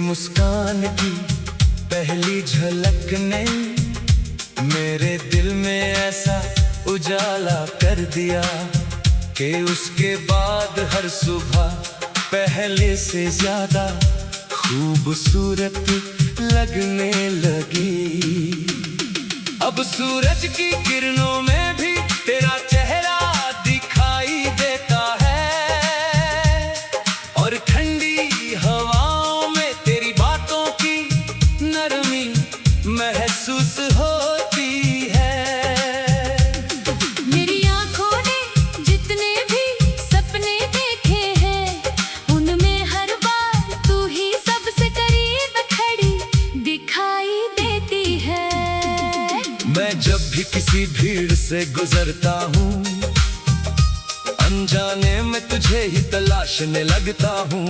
मुस्कान की पहली झलक ने मेरे दिल में ऐसा उजाला कर दिया कि उसके बाद हर सुबह पहले से ज्यादा खूबसूरत लगने लगी। अब सूरज की किरणों में भी तेरा चेहरा दिखाई देता है और ठंडी हवाओं में तेरी बातों की नरमी महसूस होती है। मेरी आंखों ने जितने भी सपने देखे हैं उनमें हर बार तू ही सबसे करीब खड़ी दिखाई देती है। मैं जब भी किसी भीड़ से गुजरता हूँ अनजाने में तुझे ही तलाशने लगता हूँ।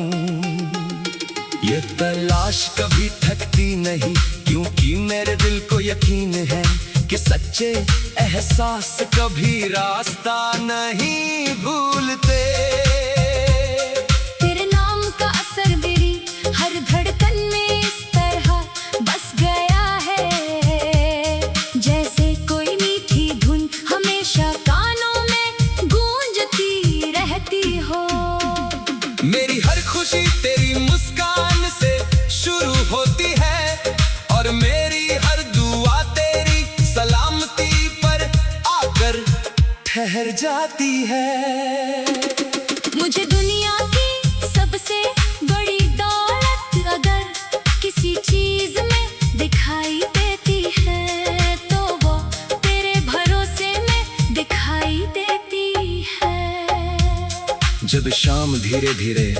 ये तलाश कभी थकती नहीं क्योंकि मेरे दिल को यकीन है कि सच्चे एहसास कभी रास्ता नहीं भूलते। तेरे नाम का असर मेरी हर धड़कन में इस तरह बस गया है जैसे कोई मीठी धुन हमेशा कानों में गूंजती रहती हो। मेरी हर खुशी तेरी मुस्कान से शुरू होती है और मेरी हर दुआ तेरी सलामती पर आकर ठहर जाती है। मुझे दुनिया की सबसे बड़ी दौलत अगर किसी चीज में दिखाई देती है तो वो तेरे भरोसे में दिखाई देती है। जब शाम धीरे धीरे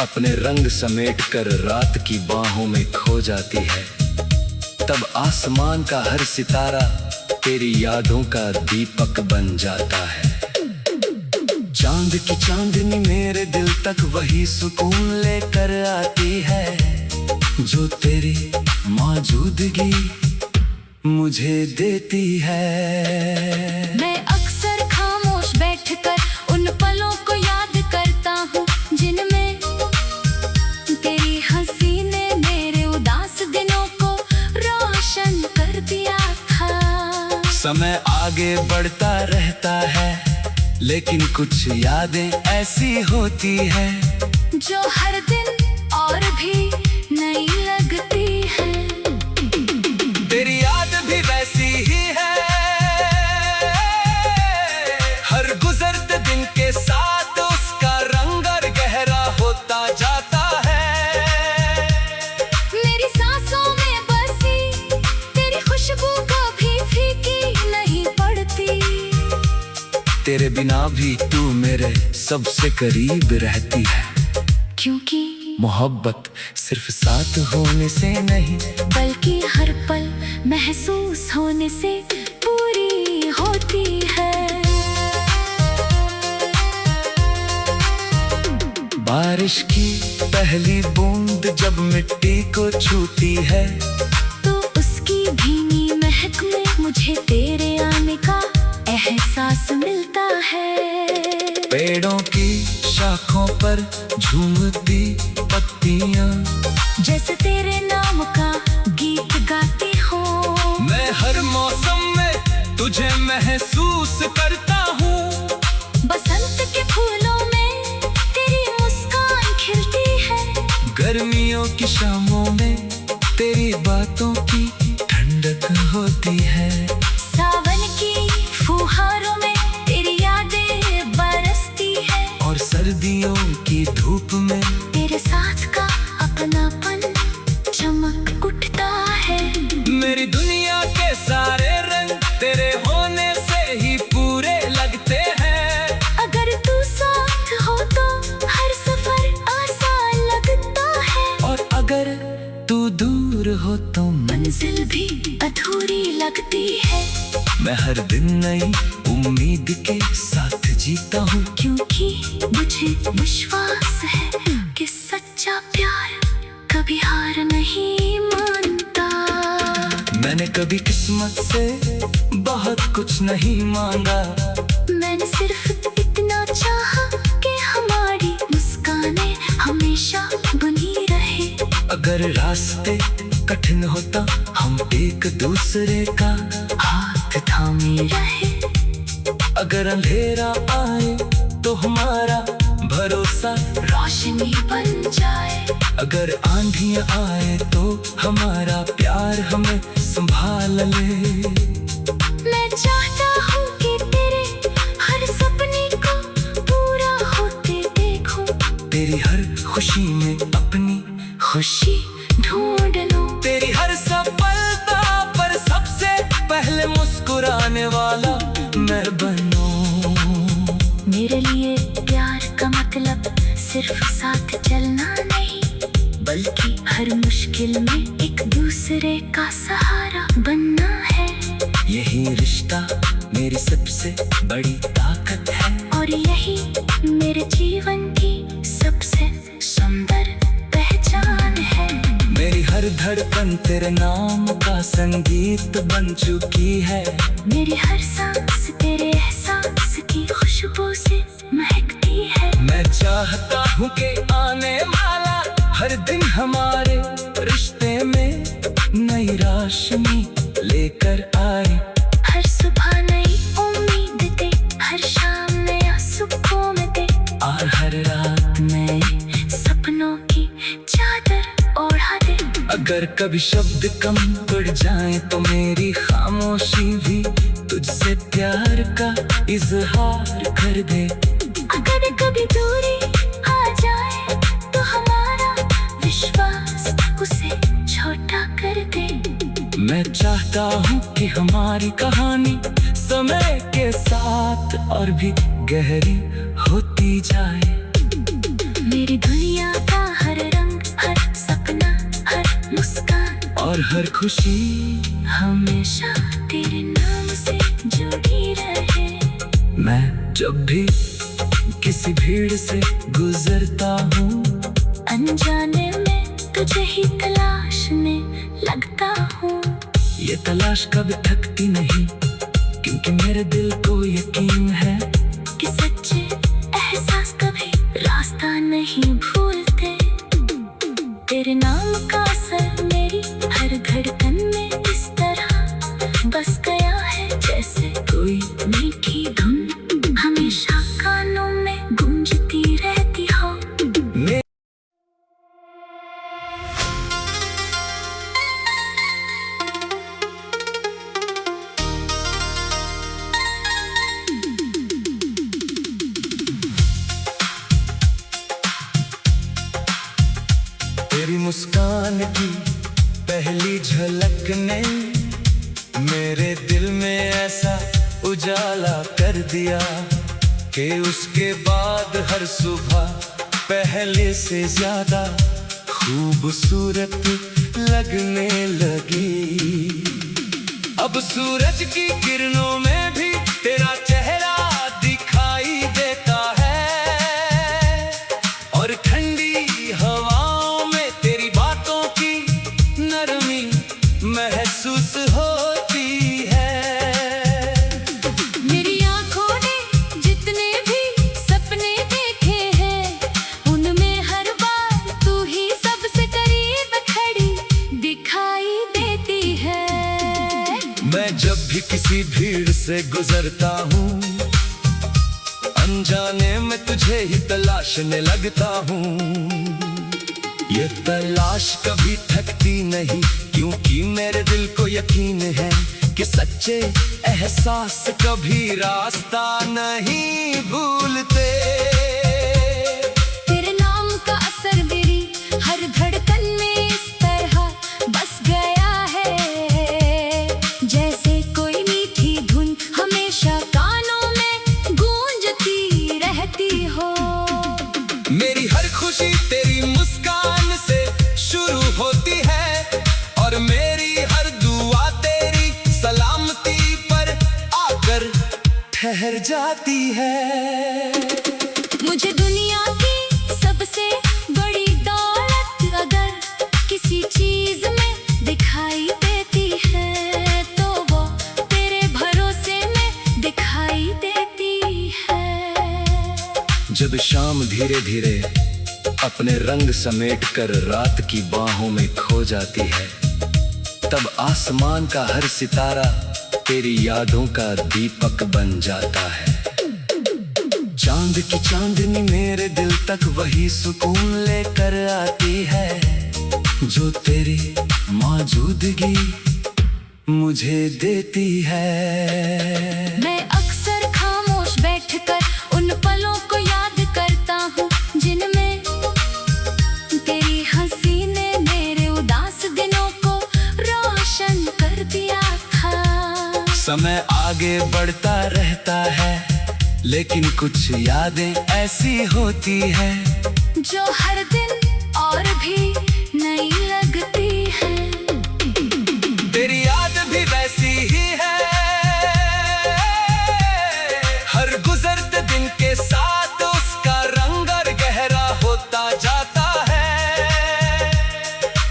अपने रंग समेट कर रात की बाहों में खो जाती है तब आसमान का हर सितारा तेरी यादों का दीपक बन जाता है। चांद की चांदनी मेरे दिल तक वही सुकून लेकर आती है जो तेरी मौजूदगी मुझे देती है। मैं अक्सर खामोश बैठकर उन पलों को याद करता हूँ जिनमें तेरी हंसी ने मेरे उदास दिनों को रोशन कर दिया था। समय आगे बढ़ता रहता है लेकिन कुछ यादें ऐसी होती हैं जो हर दिन और भी नई लगती है। तेरी याद भी वैसी ही है हर गुजरते दिन के साथ उसका रंग और गहरा होता जाता है। मेरी सांसों में बसी तेरी खुशबू कभी फीकी नहीं पड़ती। तेरे बिना भी तू मेरे सबसे करीब रहती है क्योंकि मोहब्बत सिर्फ साथ होने से नहीं बल्कि हर पल महसूस होने से पूरी होती है। बारिश की पहली बूंद जब मिट्टी को छूती है तो उसकी भीनी महक में मुझे तेरे आने का एहसास मिलता है। पेड़ों की शाखों पर झूमती पत्तियां जैसे तेरे नाम का गीत गाती हो। मैं हर मौसम में तुझे महसूस करता हूँ। बसंत के फूलों में तेरी मुस्कान खिलती है। गर्मियों की शामों में तेरी बातों की ठंडक होती है। सावन की फुहारों में तेरी यादें बरसती है और सर्दियों की धूप में तेरे साथ का अपनापन चमक उठता है। मेरी दुनिया के सारे रंग तेरे होने से ही पूरे लगते हैं। अगर तू साथ हो तो हर सफर आसान लगता है और अगर तू दूर हो तो मंजिल भी अधूरी लगती है। मैं हर दिन नई उम्मीद के साथ जीता हूँ क्योंकि मुझे विश्वास है कि सच्चा प्यार कभी हार नहीं मानता। मैंने कभी किस्मत से बहुत कुछ नहीं मांगा। मैंने सिर्फ इतना चाहा कि हमारी मुस्कानें हमेशा बनी रहे। अगर रास्ते कठिन होता हम एक दूसरे का हाथ थामे रहे। अगर अंधेरा आए तो हमारा भरोसा रोशनी बन जाए। अगर आंधियां आए तो हमारा प्यार हमें संभाल ले। मैं चाहता हूँ कि तेरे हर सपने को पूरा होते देखूं। तेरी हर खुशी में अपनी खुशी ढूंढ लूं। तेरी हर सफलता पर सबसे पहले मुस्कुराने वाला मैं बनूं। मेरे लिए प्यार का मतलब सिर्फ साथ चलना नहीं, बल्कि हर मुश्किल में एक दूसरे का सहारा बनना है। यही रिश्ता मेरी सबसे बड़ी ताकत है, और यही मेरे जीवन की सबसे सुंदर पहचान है। मेरी हर धड़कन तेरे नाम का संगीत बन चुकी है। मेरी हर सांस तेरे एहसास की खुशबू से महकती है। मैं चाहता हूँ कि आने वाला हर दिन हमारे रिश्ते में नई रोशनी लेकर आए। हर सुबह नई उम्मीद दे, हर शाम नया सुकून दे, और हर रात नए सपनों की चादर ओढ़ा दे। अगर कभी शब्द कम पड़ जाए तो मेरी खामोशी भी तुझसे प्यार का इजहार कर दे। अगर कभी दूरी आ जाए तो हमारा विश्वास उसे छोटा कर दे। मैं चाहता हूँ कि हमारी कहानी समय के साथ और भी गहरी होती जाए। मेरी दुनिया का हर रंग, हर सपना, हर मुस्कान और हर खुशी हमेशा तेरे नाम से जुड़ी रहे। मैं जब भी किसी भीड़ से गुजरता हूँ, अनजाने में तुझे ही तलाशने लगता हूँ। ये तलाश कभी थकती नहीं, क्योंकि मेरे दिल को यकीन है कि सच्चे एहसास कभी रास्ता नहीं भूलते। तेरे नाम का असर मेरी हर धड़कन में इस तरह बस गया है, जैसे कोई मीठी धुन हमेशा कानों में गूंजती रहती हो। तेरी मुस्कान की पहली झलक ने मेरे दिल में ऐसा उजाला कर दिया कि उसके बाद हर सुबह पहले से ज्यादा खूबसूरत लगने लगी। अब सूरज की किरणों में भी तेरा चेहरा दिखाई देता है, और ठंडी हवाओं में तेरी बातों की नरमी महसूस होती है। मेरी आँखों ने जितने भी सपने देखे हैं, उनमें हर बार तू ही सबसे करीब खड़ी दिखाई देती है। मैं जब भी किसी भीड़ से गुजरता हूँ, अनजाने में तुझे ही तलाशने लगता हूँ। ये तलाश कभी थकती नहीं, क्योंकि मेरे दिल को यकीन है कि सच्चे एहसास कभी रास्ता नहीं भूलते। तेरे नाम का असर मेरी हर धड़कन में इस तरह बस गया है, जैसे कोई मीठी धुन हमेशा कानों में गूंजती रहती हो। मेरी हर खुशी तेरी मुस्कान से शुरू होती है, और मेरी हर दुआ तेरी सलामती पर आकर ठहर जाती है। मुझे दुनिया की सबसे बड़ी दौलत अगर किसी चीज में दिखाई देती है, तो वो तेरे भरोसे में दिखाई देती है। जब शाम धीरे धीरे अपने रंग समेट कर रात की बाहों में खो जाती है, तब आसमान का हर सितारा तेरी यादों का दीपक बन जाता है। चांद की चांदनी मेरे दिल तक वही सुकून लेकर आती है, जो तेरी मौजूदगी मुझे देती है। मैं अक्सर खामोश बैठकर उन पलों को याद करता हूँ, जिनमें तेरी हंसी ने मेरे उदास दिनों को रोशन कर दिया था। समय आगे बढ़ता रहता है, लेकिन कुछ यादें ऐसी होती है जो हर दिन और भी नई लगती है। तेरी याद भी वैसी ही है, हर गुजरते दिन के साथ उसका रंग और गहरा होता जाता है।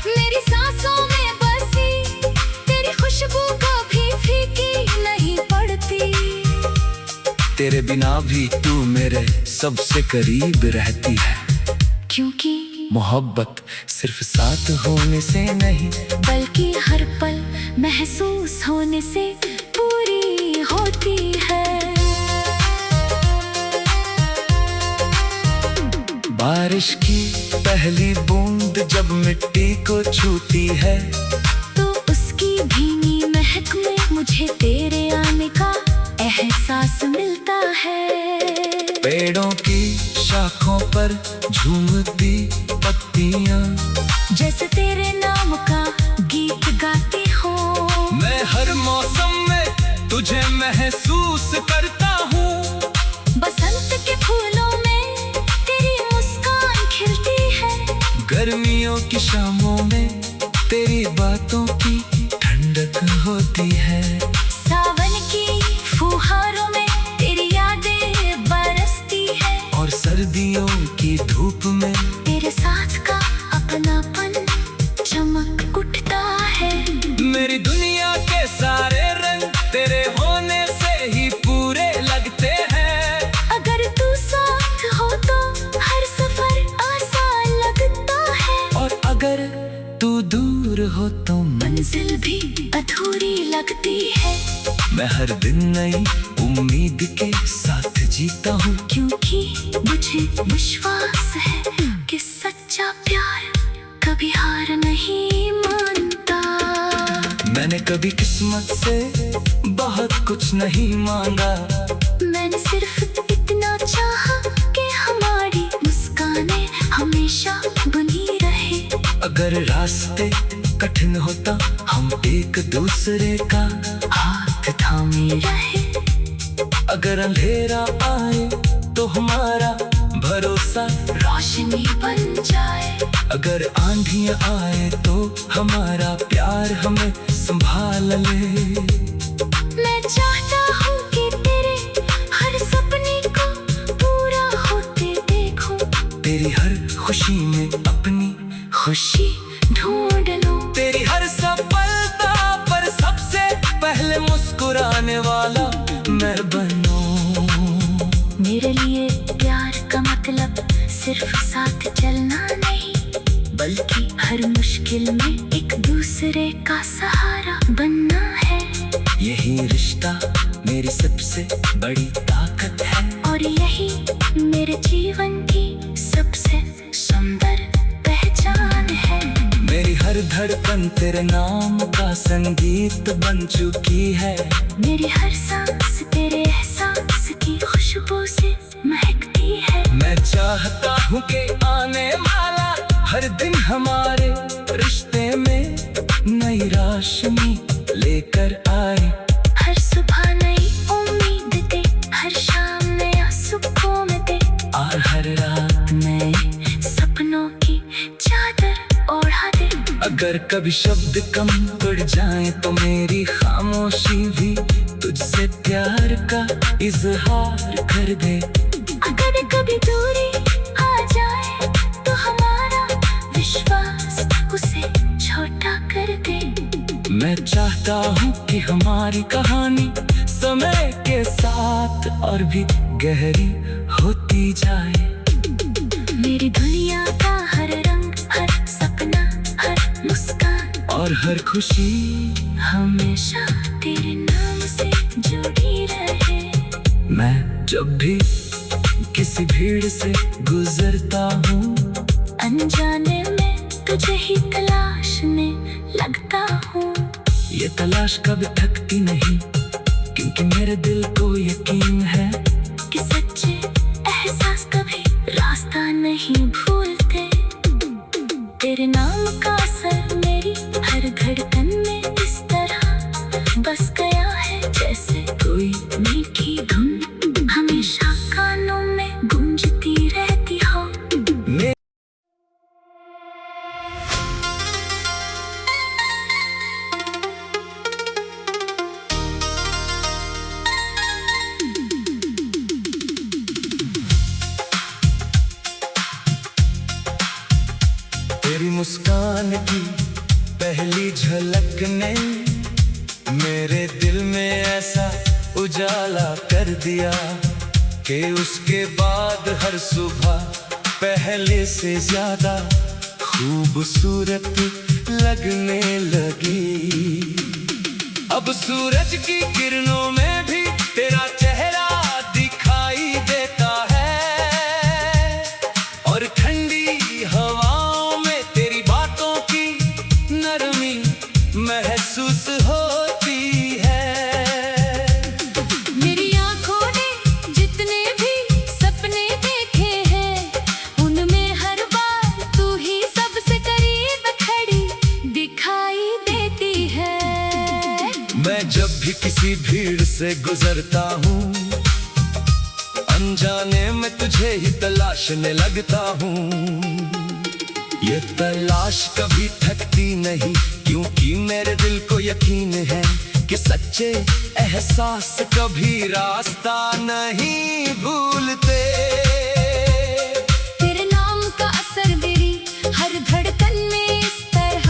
मेरी सांसों में बसी तेरी खुशबू कभी फीकी नहीं पड़ती, तेरे बिना भी तू मेरे सबसे करीब रहती है। क्योंकि मोहब्बत सिर्फ साथ होने से नहीं, बल्कि हर पल महसूस होने से पूरी होती है। बारिश की पहली बूंद जब मिट्टी को छूती है, तो उसकी भीनी महक में मुझे तेरे आने का एहसास मिलता है। पेड़ों की शाखों पर झूमती पत्तियां जैसे तेरे नाम का गीत गाती हूँ। मैं हर मौसम में तुझे महसूस करता हूँ। बसंत के फूलों में तेरी मुस्कान खिलती है, गर्मियों की शामों में तेरी बातों की ठंडक होती है। सावन की फुहारों में तेरी यादें बरसती है, और सर्दियों की धूप में तेरे साथ का अपनापन चमक उठता है। मेरी दुनिया के सारे रंग तेरे होने से ही पूरे लगते हैं। अगर तू साथ हो तो हर सफर आसान लगता है, और अगर तू दूर हो तो मंजिल भी अधूरी लगती है। मैं हर दिन नई उम्मीद के साथ जीता हूँ, क्योंकि मुझे विश्वास है कि सच्चा प्यार कभी हार नहीं मानता। मैंने कभी किस्मत से बहुत कुछ नहीं मांगा, मैंने सिर्फ इतना चाहा कि हमारी मुस्कानें हमेशा बनी रहे। अगर रास्ते कठिन होता हम एक दूसरे का हाथ थामे रहे। अगर अंधेरा आए तो हमारा भरोसा रोशनी बन जाए। अगर आंधियां आए तो हमारा प्यार हमें संभाल ले। मैं चाहता हूँ कि तेरे हर सपने को पूरा होते देखूं, तेरी हर खुशी में अपनी खुशी ढूंढ लूं। तेरी हर सफलता पर सबसे पहले मुस्कुराने वाला मैं बनूं। मेरे लिए प्यार का मतलब सिर्फ साथ चलना नहीं, बल्कि हर मुश्किल में एक दूसरे का सहारा बनना है। यही रिश्ता मेरी सबसे बड़ी ताकत है, और यही मेरे जीवन की सबसे सुंदर पहचान है। मेरी हर धड़कन तेरे नाम का संगीत बन चुकी है। मेरी हर सांस तेरे एहसास की खुशबू से महकती है। मैं चाहता हूँ कि आने वाला हर दिन हमारे रिश्ते में नई रोशनी लेकर आए। हर सुबह नई उम्मीद दे, हर शाम नया सुकून दे, और हर रात नए सपनों की चादर ओढ़ा दे। अगर कभी शब्द कम पड़ जाए तो मेरी खामोशी भी तुझसे प्यार का इजहार कर दे। अगर कभी दूरी आ जाए तो हमारा विश्वास उसे छोटा कर दे। मैं चाहता हूँ कि हमारी कहानी समय के साथ और भी गहरी होती जाए। मेरी दुनिया का और हर खुशी हमेशा तेरे नाम से जुड़ी रहे। मैं जब भी किसी भीड़ से गुजरता हूँ, अनजाने में तुझे ही तलाशने लगता हूँ। ये तलाश कभी थकती नहीं, क्योंकि मेरे दिल को यकीन है कि सच्चे एहसास कभी रास्ता नहीं भूलते। तेरे नाम का असर मेरी हर धड़कन में इस तरह बस गया है, जैसे कोई मीठी धुन हमेशा कानों में गूंजती रहती हो। तेरी मुस्कान की पहली झलक ने मेरे दिल में ऐसा उजाला कर दिया कि उसके बाद हर सुबह पहले से ज्यादा खूबसूरत लगने लगी। अब सूरज की किरणों में भी तेरा चेहरा दिखाई देता है, और ठंडी हवाओं में तेरी बातों की नरमी महसूस होती है। मेरी आँखों ने जितने भी सपने देखे हैं, उनमें हर बार तू ही सबसे करीब खड़ी दिखाई देती है। मैं जब भी किसी भीड़ से गुजरता हूँ, अनजाने में तुझे ही तलाशने लगता हूँ। ये तलाश कभी थकती नहीं, क्योंकि मेरे दिल को यकीन है कि सच्चे एहसास कभी रास्ता नहीं भूलते। तेरे नाम का असर मेरी हर धड़कन में इस तरह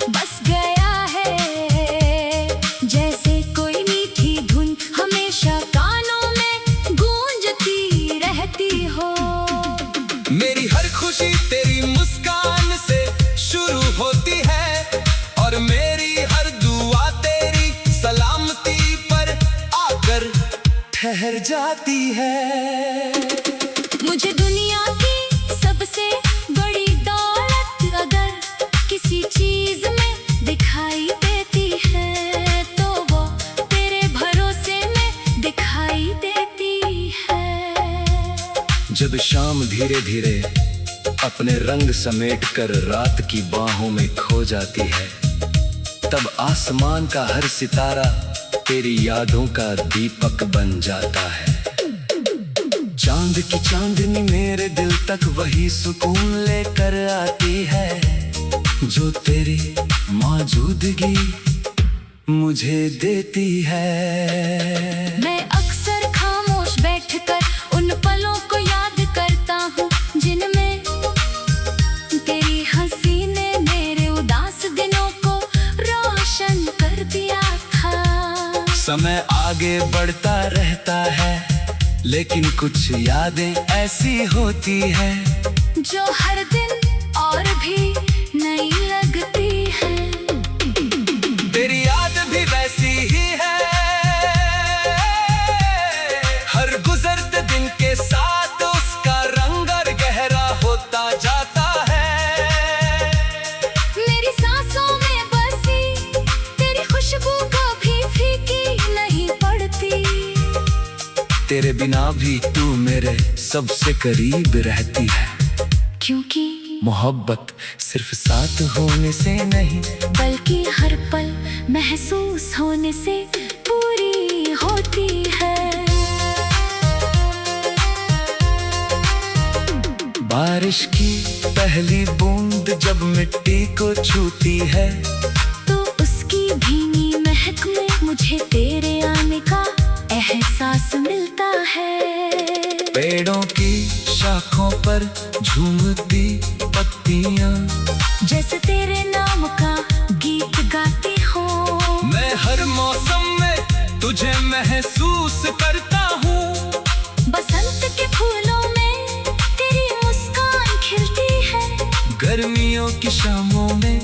बस गया है, जैसे कोई मीठी धुन हमेशा कानों में गूंजती रहती हो। मेरी हर खुशी तेरी मुस्कान से शुरू होती है, और मेरी हर दुआ तेरी सलामती पर आकर ठहर जाती है। मुझे दुनिया की सबसे बड़ी दौलत अगर किसी चीज में दिखाई देती है, तो वो तेरे भरोसे में दिखाई देती है। जब शाम धीरे धीरे अपने रंग समेट कर रात की बाहों में खो जाती है, तब आसमान का हर सितारा तेरी यादों का दीपक बन जाता है। चांद की चांदनी मेरे दिल तक वही सुकून लेकर आती है, जो तेरी मौजूदगी मुझे देती है। मैं अक्सर खामोश बैठकर उन पलों को याद करता हूँ, जिनमें तेरी हंसी ने मेरे उदास दिनों को रोशन कर दिया था। समय आगे बढ़ता रहता है, लेकिन कुछ यादें ऐसी होती है जो हर दिन और भी नई लगती है। तेरी याद भी वैसी ही है, हर गुजरते दिन के साथ उसका रंग और गहरा होता जाता है। मेरी सांसों में बसी तेरी खुशबू कभी फीकी नहीं पड़ती। तेरे बिना भी तू मेरे सबसे करीब रहती है, क्योंकि मोहब्बत सिर्फ साथ होने से नहीं, बल्कि हर पल महसूस होने से पूरी होती है। बारिश की पहली बूंद जब मिट्टी को छूती है, तो उसकी भीनी महक में मुझे तेरे आने का एहसास मिलता है। पेड़ों की शाखों पर झूमती पत्तियां जैसे तेरे नाम का गीत गाती हो। मैं हर मौसम में तुझे महसूस करता हूँ। बसंत के फूलों में तेरी मुस्कान खिलती है, गर्मियों की शामों में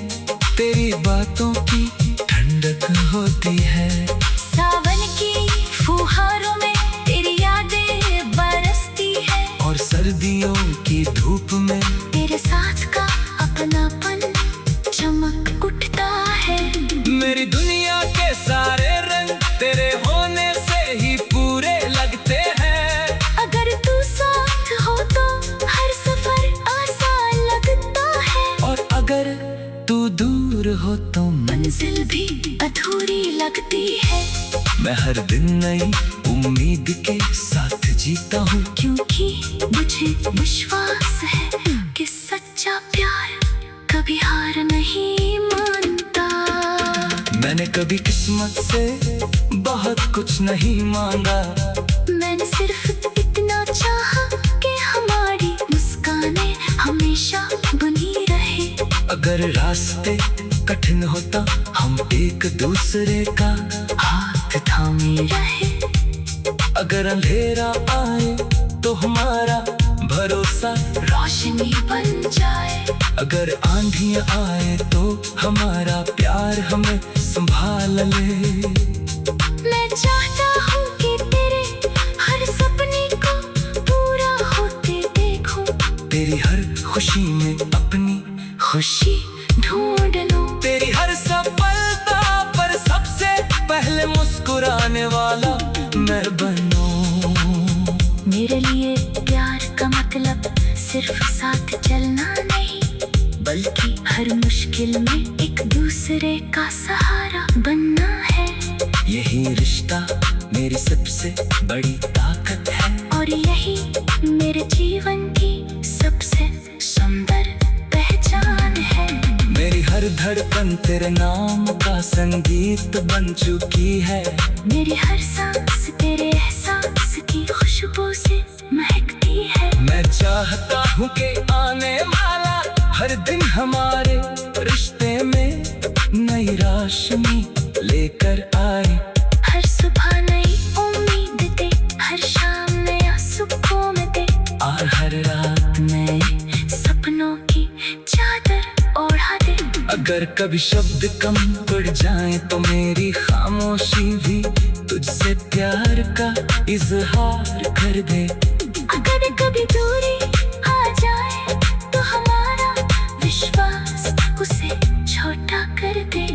तेरी बातों की ठंडक होती है। सावन की फुहारों में तेरी यादें बरसती है, और सर्दियों की धूप में तेरे साथ का अपनापन चमक उठता है। मेरी दुनिया के सारे रंग तेरे होने से ही पूरे लगते हैं। अगर तू साथ हो तो हर सफर आसान लगता है, और अगर तू दूर हो तो मंजिल भी अधूरी लगती है। मैं हर दिन नई उम्मीद के साथ जीता हूँ, क्योंकि मुझे विश्वास है कि सच्चा प्यार कभी हार नहीं मानता। मैंने कभी किस्मत से बहुत कुछ नहीं मांगा, मैंने सिर्फ इतना चाहा कि हमारी मुस्कानें हमेशा बनी रहे। अगर रास्ते कठिन होता हम एक दूसरे का हाथ थामे रहे। अगर अंधेरा आए तो हमारा भरोसा रोशनी बन जाए। अगर आंधियां आए तो हमारा प्यार हमें संभाल ले। मैं चाहता हूँ कि तेरे हर सपने को पूरा होते देखूं, तेरी हर खुशी में अपनी खुशी ढूंढ लूं। तेरी हर सफलता पर सबसे पहले मुस्कुराने वाला मैं बनूं। मेरे लिए प्यार का मतलब सिर्फ साथ चलना नहीं, बल्कि हर मुश्किल में एक दूसरे का सहारा बनना है। यही रिश्ता मेरी सबसे बड़ी ताकत है, और यही मेरे जीवन की सबसे सुंदर पहचान है। मेरी हर धड़कन तेरे नाम का संगीत बन चुकी है। मेरी हर सांस तेरे एहसास की खुशबू से महकती है। मैं चाहता हूँ कि आने वाला हर दिन हमारे रिश्ते में नई रोशनी लेकर आए। हर सुबह नई उम्मीद दे, हर शाम नया सुकून दे, और हर रात नए सपनों की चादर ओढ़ा दे। अगर कभी शब्द कम पड़ जाए तो मेरी खामोशी भी तुझसे प्यार का इजहार कर दे। अगर कभी दूरी आ जाए तो हमारा विश्वास उसे छोटा कर दे।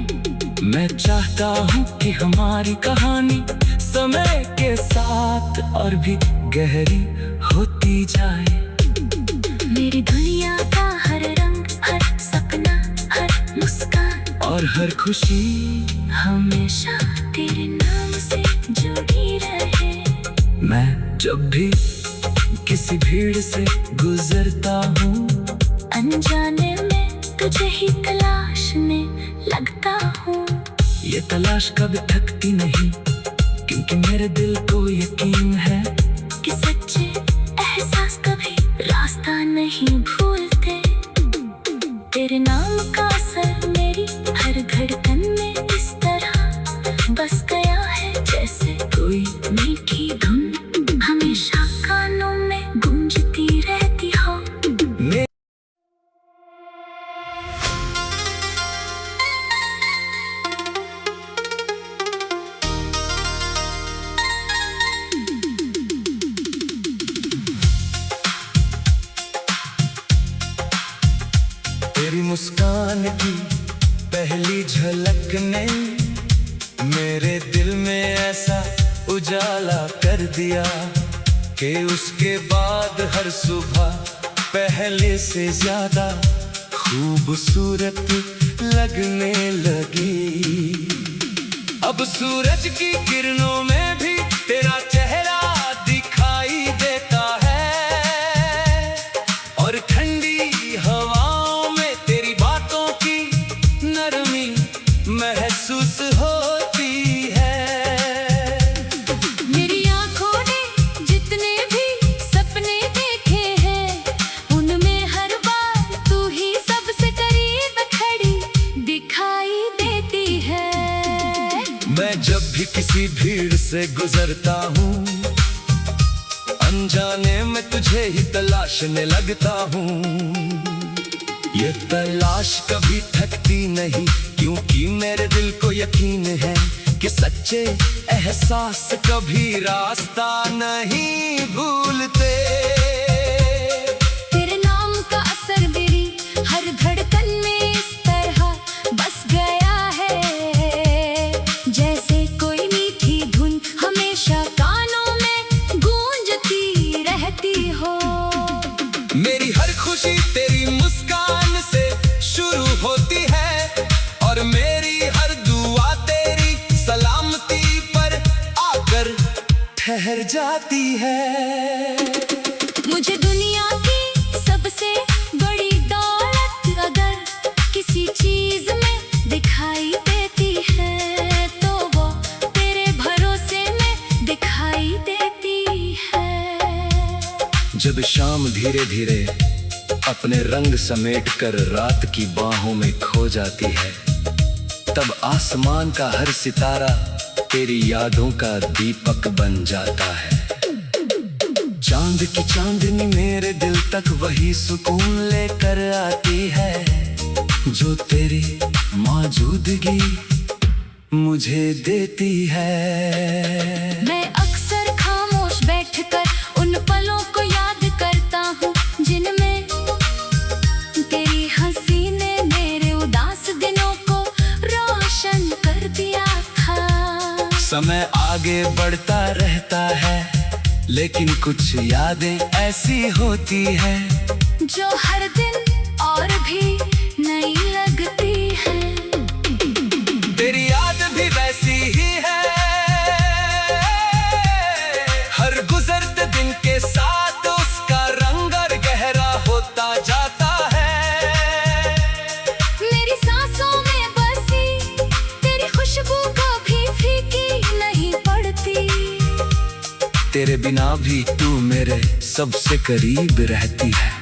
मैं चाहता हूँ कि हमारी कहानी समय के साथ और भी गहरी होती जाए। मेरी दुनिया का हर रंग, हर सपना, हर मुस्कान और हर खुशी हमेशा तेरे नाम से जुड़ी रहे। मैं जब भी किसी भीड़ से गुजरता हूँ, अनजाने में तुझे ही तलाशने लगता हूँ। ये तलाश कभी थकती नहीं, क्योंकि मेरे दिल को यकीन है कि सच्चे एहसास कभी रास्ता नहीं भूलते। तेरे नाम का असर मेरी हर धड़कन में इस तरह बस गया है, जैसे कोई मीठी धुन हमेशा कानों में गूंजती रहती हो। तेरी मुस्कान की पहली झलक ने मेरे दिल में ऐसा उजाला कर दिया कि उसके बाद हर सुबह पहले से ज्यादा खूबसूरत लगने लगी। अब सूरज की किरणों में भी तेरा चेहरा दिखाई देता है, और ठंडी हवाओं में तेरी बातों की नरमी महसूस होती है। मेरी आँखों ने जितने भी सपने देखे हैं, उनमें हर बार तू ही सबसे करीब खड़ी दिखाई देती है। मैं जब भी किसी भीड़ से गुजरता हूँ, अनजाने में तुझे ही तलाशने लगता हूँ। ये तलाश कभी थकती नहीं, क्योंकि मेरे दिल को यकीन है कि सच्चे एहसास कभी रास्ता नहीं भूलते। तेरे नाम का असर मेरी हर धड़कन में इस तरह बस गया है, जैसे कोई मीठी धुन हमेशा कानों में गूंजती रहती हो। मेरी हर खुशी तेरी मुस्कान से शुरू होती है, और मेरी हर दुआ तेरी सलामती पर आकर ठहर जाती है। मुझे दुनिया की सबसे बड़ी दौलत अगर किसी चीज में दिखाई देती है, तो वो तेरे भरोसे में दिखाई देती है। जब शाम धीरे धीरे अपने रंग समेट कर रात की बाहों में खो जाती है, तब आसमान का हर सितारा तेरी यादों का दीपक बन जाता है। चांद की चांदनी मेरे दिल तक वही सुकून लेकर आती है, जो तेरी मौजूदगी मुझे देती है। मैं अक्सर खामोश बैठकर उन पलों को याद करता हूँ, जिनमें तेरी हंसी ने मेरे उदास दिनों को रोशन कर दिया था। समय आगे बढ़ता रहता है, लेकिन कुछ यादें ऐसी होती हैं जो हर दिन और भी नई लगती है। तेरी याद भी वैसी ही है, हर गुजरते दिन के साथ उसका रंग और गहरा होता जाता है। मेरी सांसों में बसी तेरी खुशबू कभी फीकी नहीं पड़ती, तेरे बिना भी तू मेरे सबसे करीब रहती है।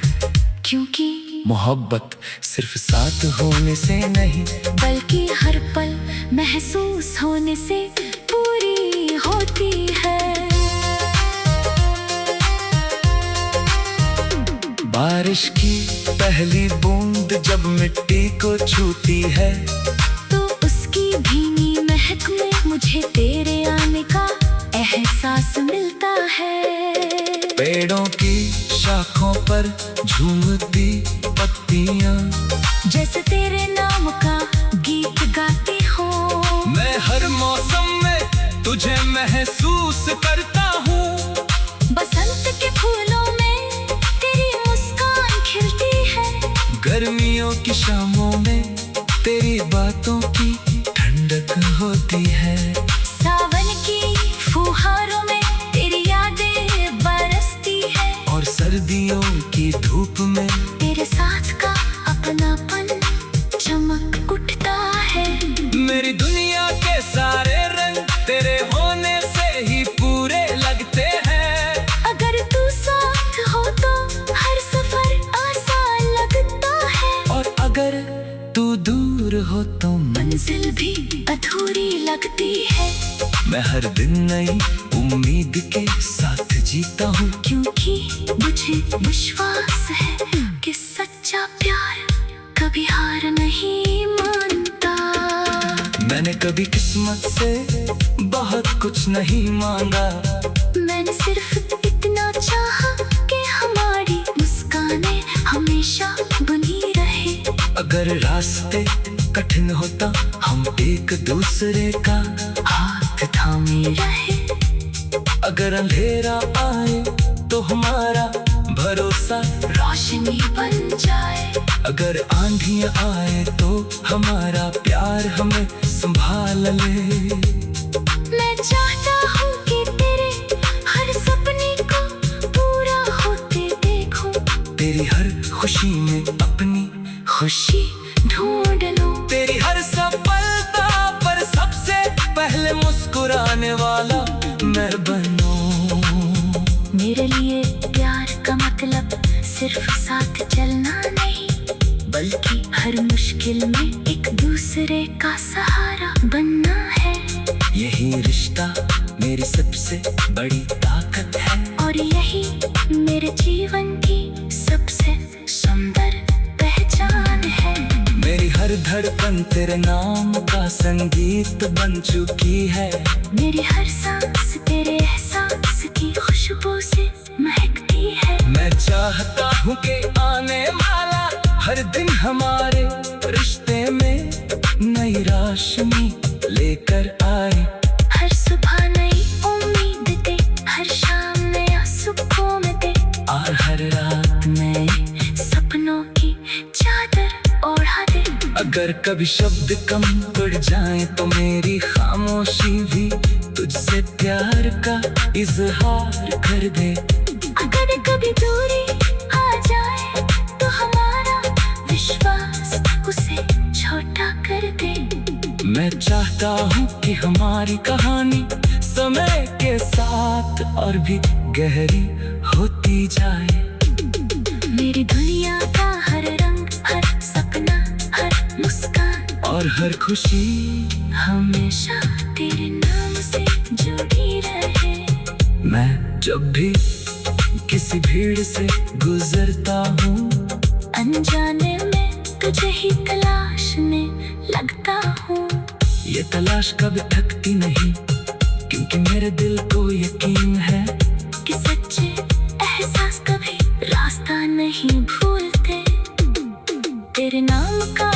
क्योंकि मोहब्बत सिर्फ साथ होने से नहीं, बल्कि हर पल महसूस होने से पूरी होती है। बारिश की पहली बूंद जब मिट्टी को छूती है, तो उसकी भीनी महक में मुझे तेरे आने का एहसास मिलता है। पेड़ों की शाखों पर झूमती पत्तियां जैसे तेरे नाम का गीत गाती हो। मैं हर मौसम में तुझे महसूस करता हूँ। बसंत के फूलों में तेरी मुस्कान खिलती है, गर्मियों की शामों में तेरी बातों की ठंडक होती है। सावन की फुहारों में तेरी यादें बरसती है, और सर्दियों की धूप में तेरे साथ का अपनापन चमक उठता है। मेरी दुनिया के सारे रंग तेरे होने से ही पूरे लगते हैं। अगर तू साथ हो तो हर सफर आसान लगता है, और अगर तू दूर हो तो मंजिल भी अधूरी लगती है। मैं हर दिन नई उम्मीद के साथ जीता हूँ, क्योंकि मुझे विश्वास है कि सच्चा प्यार कभी हार नहीं मानता। मैंने कभी किस्मत से बहुत कुछ नहीं मांगा, मैंने सिर्फ इतना चाहा कि हमारी मुस्कानें हमेशा बनी रहे। अगर रास्ते कठिन होता हम एक दूसरे का हाथ थामे रहे। अगर अंधेरा आए तो हमारा भरोसा रोशनी बन जाए। अगर आंधियां आए तो हमारा प्यार हमें संभाल ले। मैं चाहता हूँ कि तेरे हर सपने को पूरा होते देखूं, तेरी हर खुशी में अपनी खुशी ढूंढ लूं। तेरी हर सफलता पर सबसे पहले मुस्कुराने वाला मैं बनूं। मेरे लिए प्यार का मतलब सिर्फ साथ चलना नहीं, बल्कि हर मुश्किल में एक दूसरे का सहारा बनना है। यही रिश्ता मेरी सबसे बड़ी ताकत है, और यही मेरे जीवन की सबसे सुंदर पहचान धड़कन तेरे नाम का संगीत बन चुकी है। मेरी हर सांस तेरे एहसास की खुशबू से महकती है। मैं चाहता हूँ कि आने वाला हर दिन हमारे रिश्ते में नई रोशनी लेकर आए। हर सुबह नई उम्मीद दे, हर शाम नया सुकून दे, और हर रात नए सपनों की चादर ओढ़ा दे। अगर कभी शब्द कम पड़ जाए तो मेरी खामोशी भी तुझसे प्यार का इजहार कर दे। अगर कभी दूरी आ जाए तो हमारा विश्वास उसे छोटा कर दे। मैं चाहता हूँ कि हमारी कहानी समय के साथ और भी गहरी होती जाए। मेरी दुनिया का हर रंग, हर सपना, हर मुस्कान और हर खुशी हमेशा तेरे नाम से जुड़ी रहे। मैं जब भी किसी भीड़ से गुजरता हूँ, अनजाने में तुझे ही तलाशने लगता हूँ। ये तलाश कभी थकती नहीं, क्योंकि मेरे दिल को यकीन है कि सच्चे एहसास कभी रास्ता नहीं भूलते। तेरे नाम का